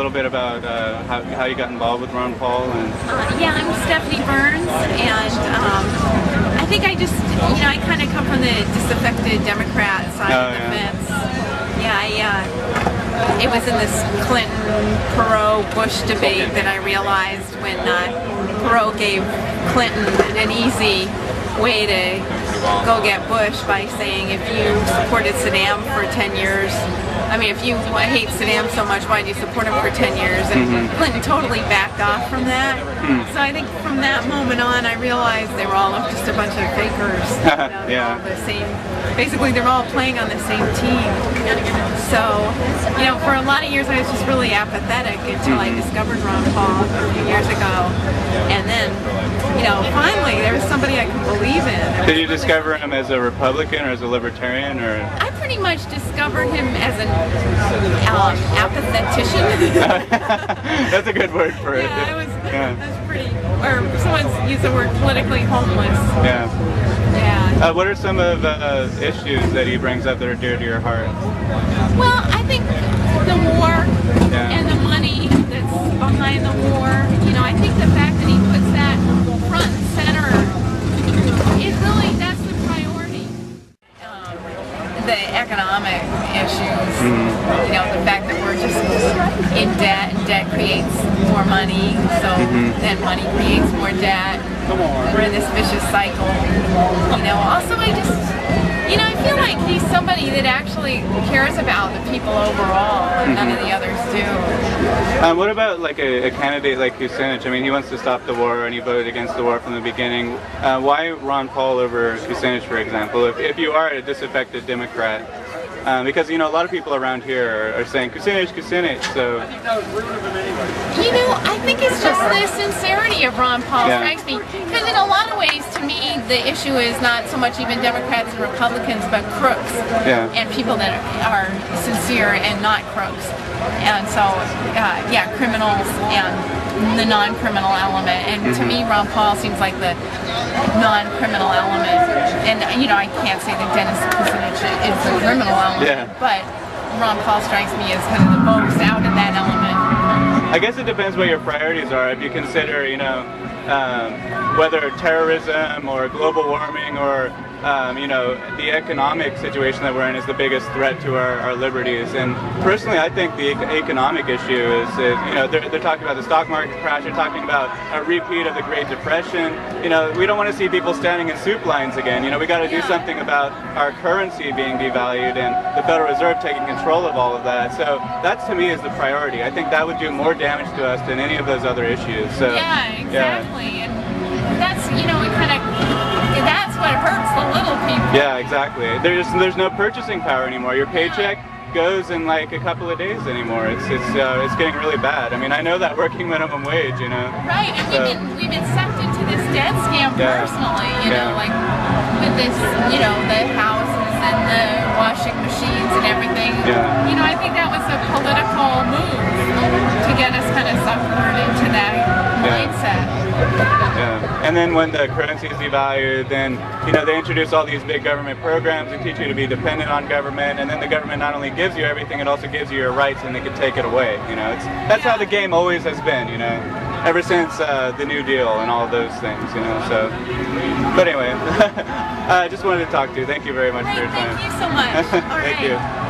little bit about how you got involved with Ron Paul? And yeah, I'm Stephanie Burns, and I think I just, I kind of come from the disaffected Democrat side of the fence. Yeah, it was in this Clinton-Perot-Bush debate that I realized when Perot gave Clinton an easy way to go get Bush by saying, if you supported Saddam for 10 years, if you hate Saddam so much, why did you support him for 10 years? And Clinton totally backed off from that. So I think from that moment on, I realized they were all just a bunch of fakers. All the same. Basically, they're all playing on the same team. So, for a lot of years, I was just really apathetic until I discovered Ron Paul a few years ago. And then, finally, there was somebody I could believe in. Did you discover him as a Republican or as a libertarian? Or I pretty much discovered him as an apathetician. That's a good word for it. That's pretty. Or someone's used the word politically homeless. Yeah. Yeah. What are some of the issues that he brings up that are dear to your heart? Well, I think the war and the money that's behind the war. I think the fact that he puts that front and center is really, that's the priority. The economic issues, the fact that we're just in debt, and debt creates more money, so then money creates more debt. We're in this vicious cycle. Also I feel like he's somebody that actually cares about the people overall, and none of the others do. What about like a candidate like Kucinich? He wants to stop the war and he voted against the war from the beginning. Why Ron Paul over Kucinich, for example, if you are a disaffected Democrat? Because a lot of people around here are saying Kucinich, so. I think it's just the sincerity of Ron Paul strikes me. Because in a lot of ways, to me, the issue is not so much even Democrats and Republicans, but crooks and people that are sincere and not crooks. And so, criminals and the non-criminal element. And to me, Ron Paul seems like the non-criminal element. And I can't say that Dennis Kucinich is the criminal element, but Ron Paul strikes me as kind of the most out of that element. I guess it depends what your priorities are. If you consider, whether terrorism or global warming or the economic situation that we're in is the biggest threat to our liberties. And personally, I think the economic issue is they're talking about the stock market crash. They're talking about a repeat of the Great Depression. We don't want to see people standing in soup lines again. We got to do something about our currency being devalued and the Federal Reserve taking control of all of that. So that to me is the priority. I think that would do more damage to us than any of those other issues. So exactly. And that's that's what hurts the little people. Yeah, exactly. There's no purchasing power anymore. Your paycheck goes in like a couple of days anymore. It's getting really bad. I know that working minimum wage, Right, and we've been sucked into this debt scam personally, like with this, the houses and the washing machines and everything. I think that was a political move to get us kind of suckered into that mindset. And then when the currency is devalued, then they introduce all these big government programs and teach you to be dependent on government, and then the government not only gives you everything, it also gives you your rights, and they can take it away. That's how the game always has been. Ever since the New Deal and all of those things. So. But anyway, I just wanted to talk to you. Thank you very much for your time. Thank you so much. Thank you.